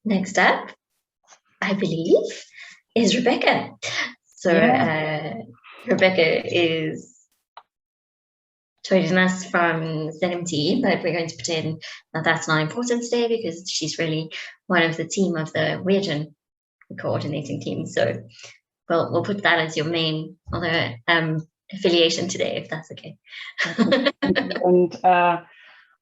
Next up, I believe, is Rebecca. So Rebecca is joining us from ZMT, but we're going to pretend that that's not important today because she's really one of the team of the WIOGEN coordinating team. So we'll put that as your main other affiliation today, if that's okay. And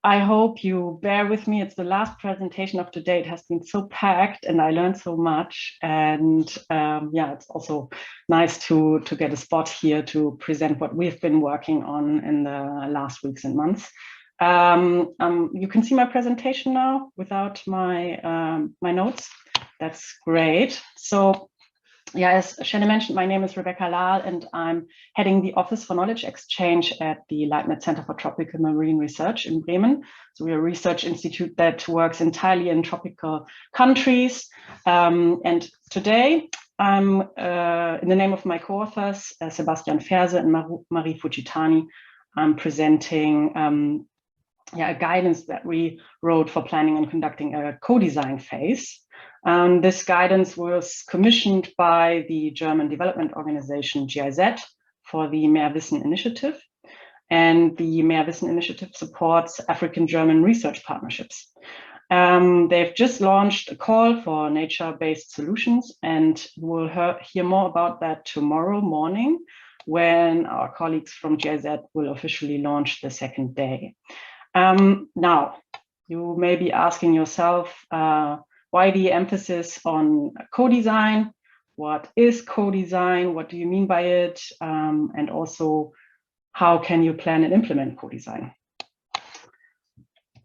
I hope you bear with me. It's the last presentation of today. It has been so packed and I learned so much. And yeah, it's also nice to get a spot here to present what we've been working on in the last weeks and months. You can see my presentation now without my, my notes. That's great. So yeah, as Shelley mentioned, my name is Rebecca Lahl, and I'm heading the Office for Knowledge Exchange at the Leibniz Center for Tropical Marine Research in Bremen. So we're a research institute that works entirely in tropical countries. And today, I'm in the name of my co-authors, Sebastian Ferse and Marie Fujitani, I'm presenting a guidance that we wrote for planning and conducting a co-design phase. This guidance was commissioned by the German development organization GIZ for the Mehr Wissen initiative. And the Mehr Wissen initiative supports African-German research partnerships. They've just launched a call for nature-based solutions, and we'll hear more about that tomorrow morning when our colleagues from GIZ will officially launch the second day. Now, you may be asking yourself, why the emphasis on co-design? What is co-design? What do you mean by it? And also, how can you plan and implement co-design?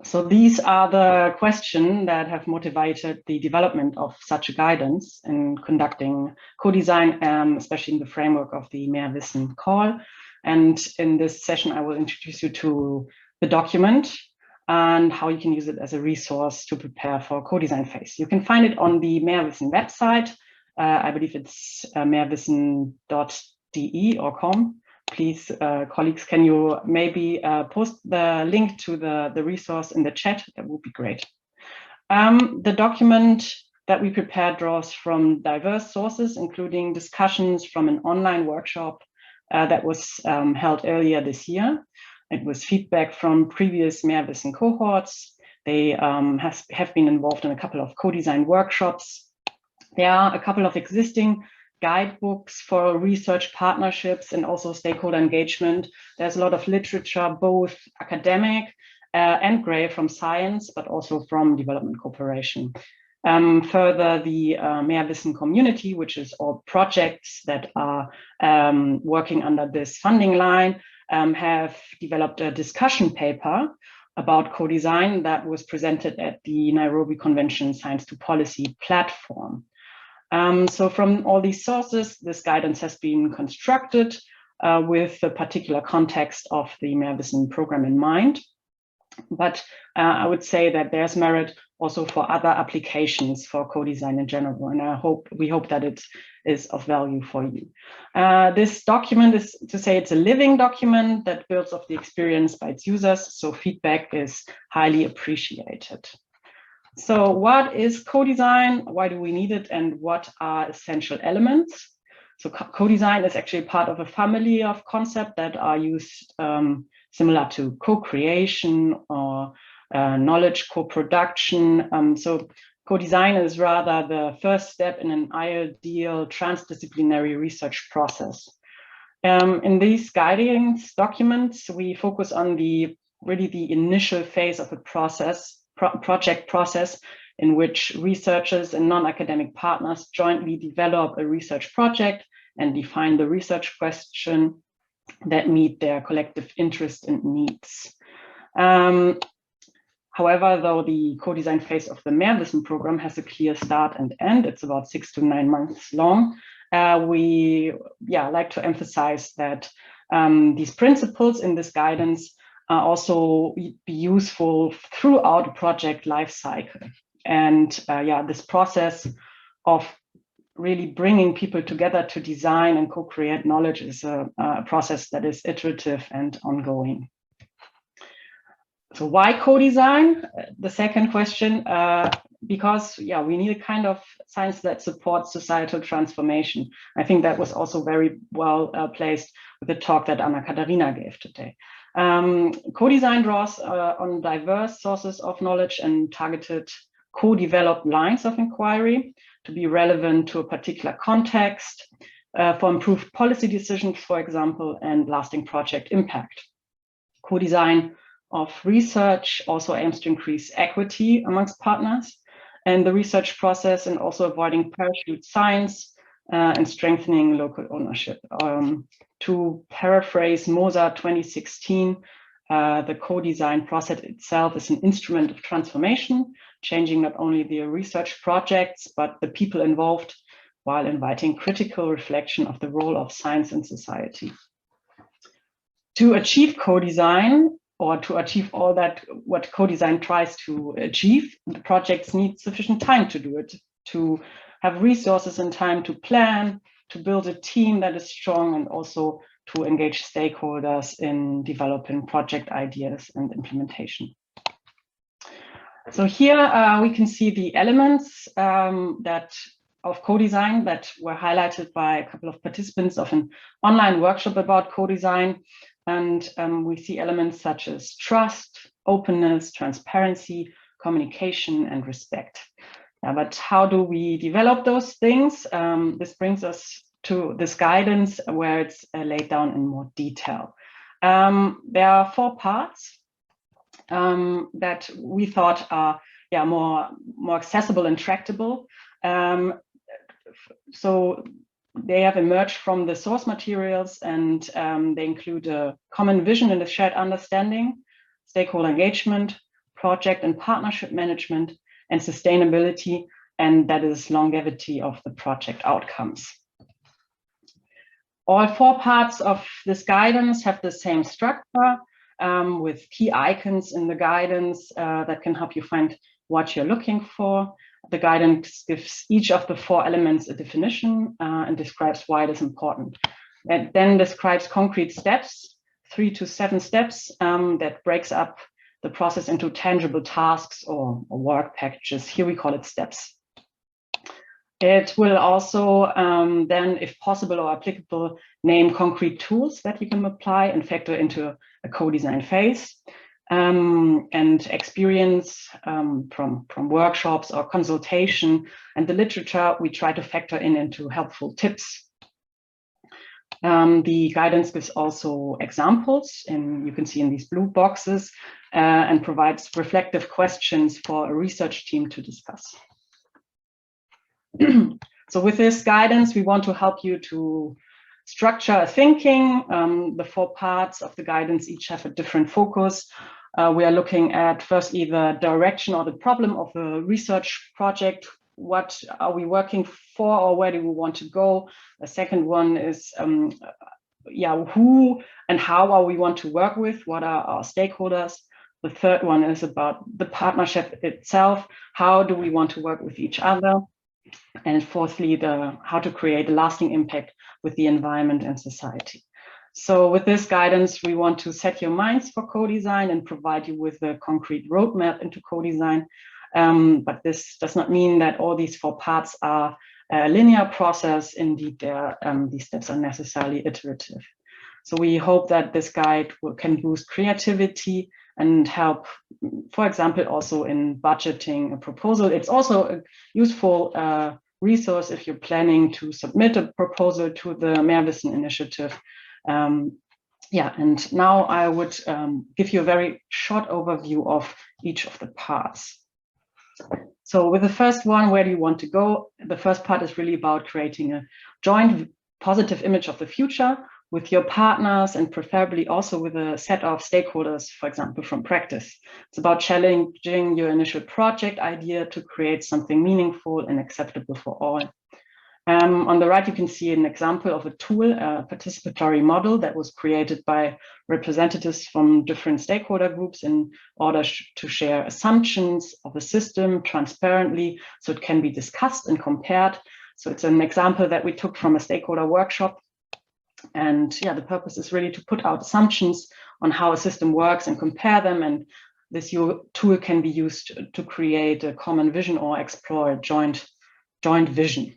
So these are the questions that have motivated the development of such a guidance in conducting co-design, especially in the framework of the Mehr Wissen call. And in this session, I will introduce you to the document and how you can use it as a resource to prepare for co-design phase. You can find it on the Mehr Wissen website. I believe it's mehrwissen.de or com. Please, colleagues, can you maybe post the link to the resource in the chat? That would be great. The document that we prepared draws from diverse sources, including discussions from an online workshop that was held earlier this year. It was feedback from previous Mehr Wissen cohorts. They have been involved in a couple of co-design workshops. There are a couple of existing guidebooks for research partnerships and also stakeholder engagement. There's a lot of literature, both academic and gray from science, but also from development cooperation. Further, the Mehr Wissen community, which is all projects that are working under this funding line, have developed a discussion paper about co-design that was presented at the Nairobi Convention Science to Policy platform. So from all these sources, this guidance has been constructed with the particular context of the Mehr Wissen program in mind. But I would say that there's merit also for other applications for co-design in general, and we hope that it is of value for you. This document is to say it's a living document that builds off the experience by its users, so feedback is highly appreciated. So what is co-design? Why do we need it? And what are essential elements? So co-design is actually part of a family of concepts that are used similar to co-creation or knowledge co-production. So co-design is rather the first step in an ideal transdisciplinary research process. In these guidance documents, we focus on really the initial phase of a project process in which researchers and non-academic partners jointly develop a research project and define the research question that meet their collective interest and needs. However, though the co-design phase of the Mehr Wissen program has a clear start and end, it's about 6 to 9 months long, we like to emphasize that these principles in this guidance are also be useful throughout a project life cycle. And this process of really bringing people together to design and co-create knowledge is a process that is iterative and ongoing. So why co-design? The second question, because we need a kind of science that supports societal transformation. I think that was also very well placed with the talk that Anna-Katharina gave today. Co-design draws on diverse sources of knowledge and targeted co-developed lines of inquiry to be relevant to a particular context, for improved policy decisions, for example, and lasting project impact. Co-design of research also aims to increase equity amongst partners and the research process, and also avoiding parachute science and strengthening local ownership. To paraphrase Moser 2016, the co-design process itself is an instrument of transformation, changing not only the research projects, but the people involved, while inviting critical reflection of the role of science in society. To achieve co-design, or to achieve all that what co-design tries to achieve, the projects need sufficient time to do it, to have resources and time to plan, to build a team that is strong, and also to engage stakeholders in developing project ideas and implementation. So here we can see the elements of co-design that were highlighted by a couple of participants of an online workshop about co-design. And we see elements such as trust, openness, transparency, communication, and respect. But how do we develop those things? This brings us to this guidance where it's laid down in more detail. There are 4 parts that we thought are more accessible and tractable. So they have emerged from the source materials, and they include a common vision and a shared understanding, stakeholder engagement, project and partnership management, and sustainability, and that is longevity of the project outcomes. All 4 parts of this guidance have the same structure, with key icons in the guidance that can help you find what you're looking for. The guidance gives each of the 4 elements a definition and describes why it is important. It then describes concrete steps, 3 to 7 steps, that breaks up the process into tangible tasks or work packages. Here we call it steps. It will also then, if possible or applicable, name concrete tools that you can apply and factor into a co-design phase. And experience from workshops or consultation and the literature we try to factor into helpful tips. The guidance gives also examples, and you can see in these blue boxes, and provides reflective questions for a research team to discuss. So with this guidance, we want to help you to structure a thinking. The 4 parts of the guidance each have a different focus. We are looking at firstly the direction or the problem of a research project. What are we working for, or where do we want to go? The second one is who and how are we want to work with? What are our stakeholders? The third one is about the partnership itself. How do we want to work with each other? And fourthly, how to create a lasting impact with the environment and society. So with this guidance, we want to set your minds for co-design and provide you with a concrete roadmap into co-design. But this does not mean that all these 4 parts are a linear process. Indeed, these steps are necessarily iterative. So we hope that this guide can boost creativity and help, for example, also in budgeting a proposal. It's also a useful resource if you're planning to submit a proposal to the Mehrwissen initiative. And now I would give you a very short overview of each of the parts. So with the first one, where do you want to go? The first part is really about creating a joint positive image of the future with your partners, and preferably also with a set of stakeholders, for example, from practice. It's about challenging your initial project idea to create something meaningful and acceptable for all. On the right, you can see an example of a tool, a participatory model that was created by representatives from different stakeholder groups in order to share assumptions of the system transparently, so it can be discussed and compared. So it's an example that we took from a stakeholder workshop. And the purpose is really to put out assumptions on how a system works and compare them, and this tool can be used to create a common vision or explore a joint vision.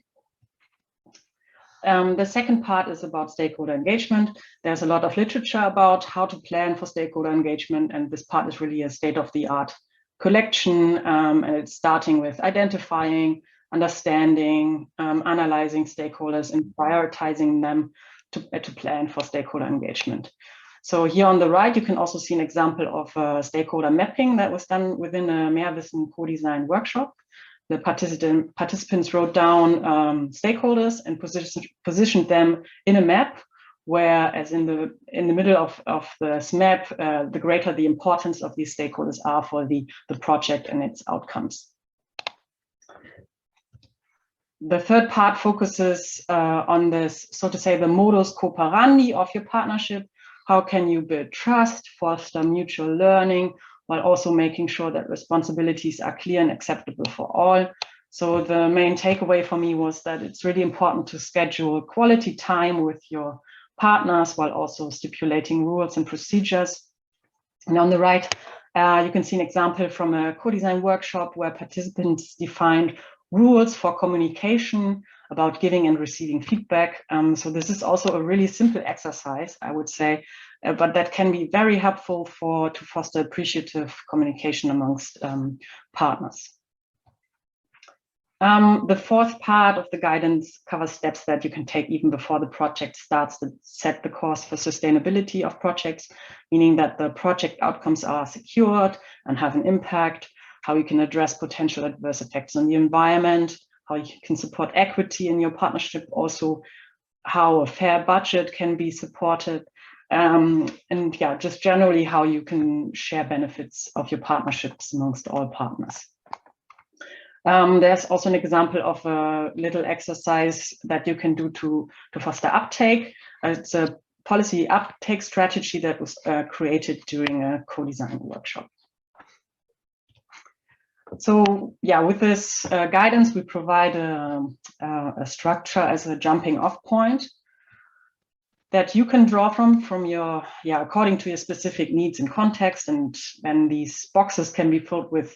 The second part is about stakeholder engagement. There's a lot of literature about how to plan for stakeholder engagement, and this part is really a state-of-the-art collection, and it's starting with identifying, understanding, analyzing stakeholders, and prioritizing them to plan for stakeholder engagement. So here on the right, you can also see an example of stakeholder mapping that was done within a Mehrwissen co-design workshop. The participants wrote down stakeholders and positioned them in a map, whereas in the middle of this map, the greater the importance of these stakeholders are for the project and its outcomes. The third part focuses on this, so to say, the modus operandi of your partnership. How can you build trust, foster mutual learning, while also making sure that responsibilities are clear and acceptable for all. So the main takeaway for me was that it's really important to schedule quality time with your partners while also stipulating rules and procedures. And on the right, you can see an example from a co-design workshop where participants defined rules for communication about giving and receiving feedback. So this is also a really simple exercise, I would say, but that can be very helpful to foster appreciative communication amongst partners. The fourth part of the guidance covers steps that you can take even before the project starts to set the course for sustainability of projects, meaning that the project outcomes are secured and have an impact, how you can address potential adverse effects on the environment, how you can support equity in your partnership, also how a fair budget can be supported, and yeah, just generally how you can share benefits of your partnerships amongst all partners. There's also an example of a little exercise that you can do to foster uptake. It's a policy uptake strategy that was created during a co-design workshop. So yeah, with this guidance, we provide a structure as a jumping off point that you can draw from your, according to your specific needs and context. And then these boxes can be filled with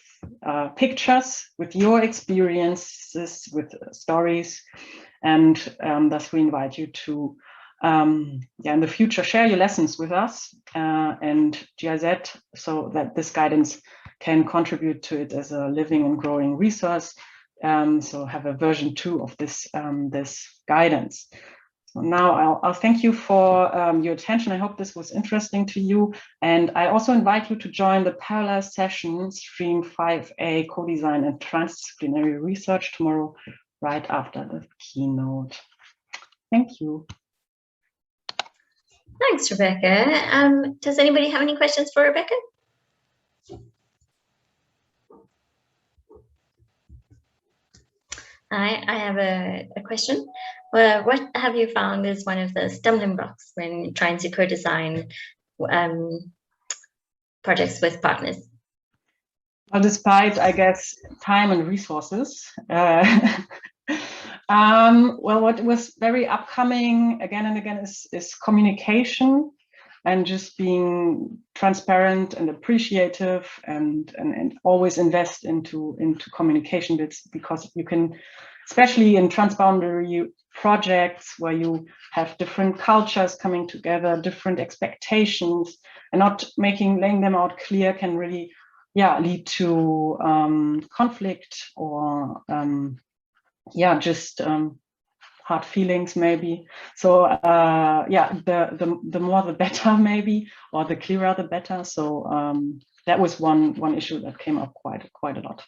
pictures, with your experiences, with stories. And thus we invite you to, in the future, share your lessons with us and GIZ, so that this guidance can contribute to it as a living and growing resource. So have a version 2 of this, this guidance. So now I'll thank you for your attention. I hope this was interesting to you. And I also invite you to join the parallel session, Stream 5A, Co-Design and Transdisciplinary Research, tomorrow, right after the keynote. Thank you. Thanks, Rebecca. Does anybody have any questions for Rebecca? I have a question. What have you found is one of the stumbling blocks when trying to co-design projects with partners? Well, despite, I guess, time and resources, well, what was very upcoming again and again is communication, and just being transparent and appreciative, and always invest into communication bits, because you can, especially in transboundary projects where you have different cultures coming together, different expectations, and not laying them out clear can really lead to conflict or just hard feelings maybe. So the more the better maybe, or the clearer the better. So that was one issue that came up quite a lot.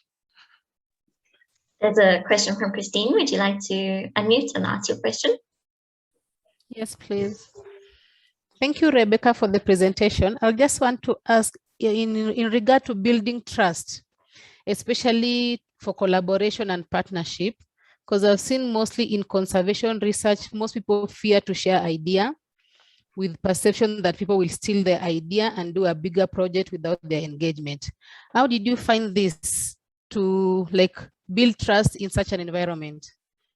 There's a question from Christine. Would you like to unmute and ask your question? Yes, please. Thank you, Rebecca, for the presentation. I just want to ask in regard to building trust, especially for collaboration and partnership, because I've seen mostly in conservation research, most people fear to share idea, with perception that people will steal their idea and do a bigger project without their engagement. How did you find this to build trust in such an environment?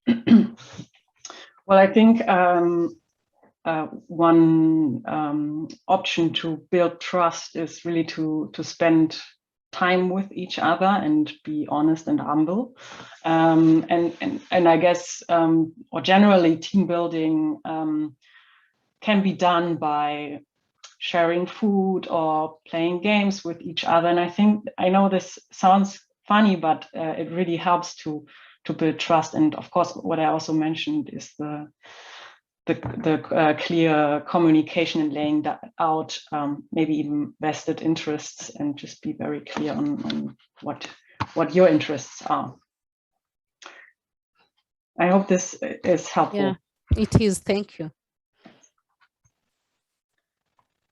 Well, I think one option to build trust is really to spend time with each other and be honest and humble. And I guess, or generally team building can be done by sharing food or playing games with each other. And I know this sounds funny, but it really helps to build trust. And of course, what I also mentioned is the clear communication and laying that out, maybe even vested interests, and just be very clear on what your interests are. I hope this is helpful. Yeah, it is. Thank you.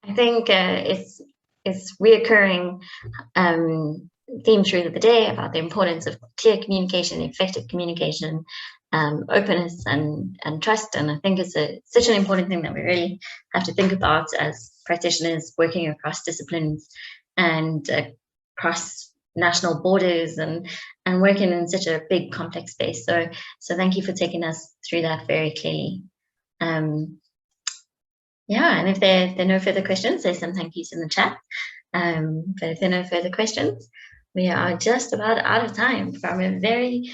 I think it's reoccurring theme through the day about the importance of clear communication, effective communication, openness and trust. And I think it's such an important thing that we really have to think about as practitioners working across disciplines and across national borders and working in such a big complex space. So thank you for taking us through that very clearly. Yeah, and if there are no further questions, there's some thank yous in the chat. But if there are no further questions, we are just about out of time from a very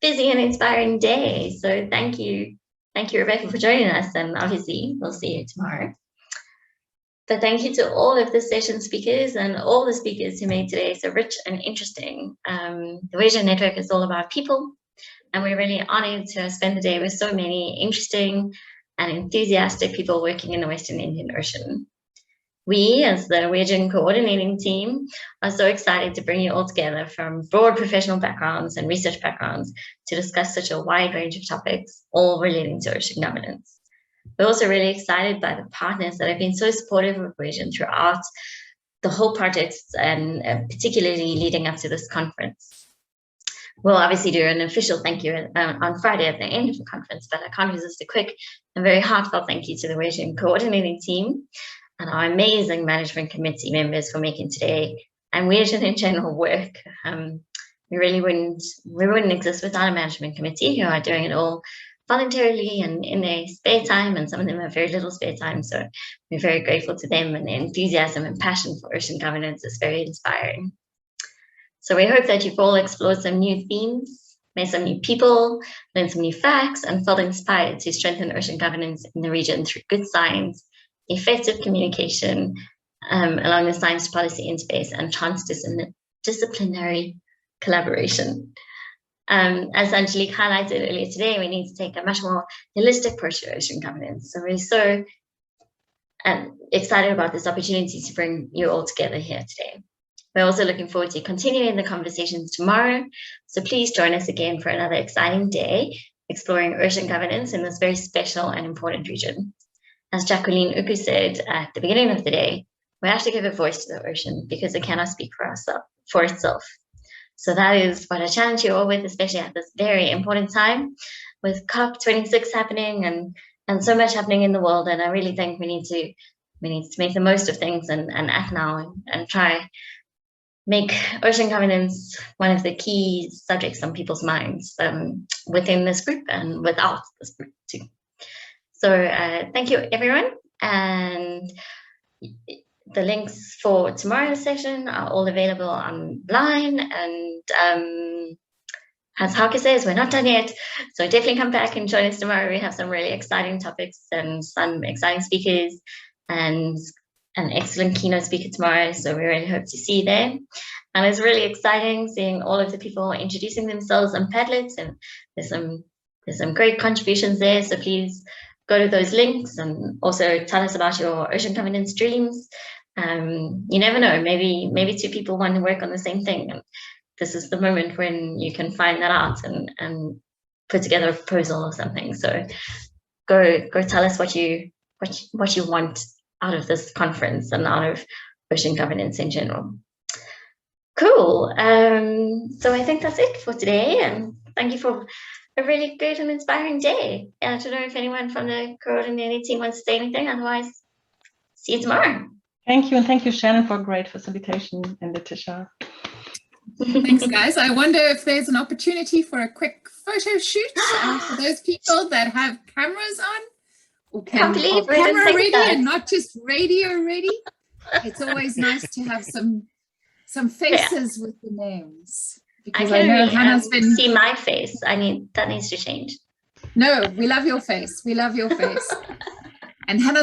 busy and inspiring day. So thank you, Rebecca, for joining us, and obviously we'll see you tomorrow. But thank you to all of the session speakers and all the speakers who made today so rich and interesting. The WIOGEN Network is all about people, and we're really honored to spend the day with so many interesting and enthusiastic people working in the Western Indian Ocean. We, as the WIOGEN coordinating team, are so excited to bring you all together from broad professional backgrounds and research backgrounds to discuss such a wide range of topics, all relating to ocean governance. We're also really excited by the partners that have been so supportive of WIOGEN throughout the whole project, and particularly leading up to this conference. We'll obviously do an official thank you on Friday at the end of the conference, but I can't resist a quick and very heartfelt thank you to the WIOGEN coordinating team and our amazing management committee members for making today and WIOGEN in general work. We wouldn't exist without a management committee who are doing it all voluntarily and in their spare time, and some of them have very little spare time. So we're very grateful to them, and their enthusiasm and passion for ocean governance is very inspiring. So we hope that you've all explored some new themes, met some new people, learned some new facts, and felt inspired to strengthen ocean governance in the region through good science, effective communication along the science policy interface, and transdisciplinary collaboration. As Angelique highlighted earlier today, we need to take a much more holistic approach to ocean governance. So we're so excited about this opportunity to bring you all together here today. We're also looking forward to continuing the conversations tomorrow. So please join us again for another exciting day, exploring ocean governance in this very special and important region. As Jacqueline Uku said at the beginning of the day, we have to give a voice to the ocean because it cannot speak for itself. So that is what I challenge you all with, especially at this very important time with COP26 happening and so much happening in the world. And I really think we need to make the most of things and act now and try make ocean governance one of the key subjects on people's minds within this group and without this group too. So thank you, everyone. And the links for tomorrow's session are all available online. And as Hauke says, we're not done yet. So definitely come back and join us tomorrow. We have some really exciting topics and some exciting speakers and an excellent keynote speaker tomorrow. So we really hope to see you there. And it's really exciting seeing all of the people introducing themselves on Padlets, and there's some great contributions there. So please go to those links and also tell us about your ocean governance dreams. You never know, maybe two people want to work on the same thing, and this is the moment when you can find that out and put together a proposal or something. So go tell us what you want out of this conference and out of ocean governance in general. Cool. So I think that's it for today, and thank you for a really good and inspiring day. I don't know if anyone from the coordinating team wants to say anything, otherwise see you tomorrow. Thank you, and thank you, Shannon, for great facilitation, and Letitia. Thanks, guys. I wonder if there's an opportunity for a quick photo shoot for those people that have cameras on or camera ready and not just radio ready. It's always nice to have some some faces with the names. I Because can know really, Hannah's been. see my face. That needs to change. No, we love your face. We love your face. And Hannah's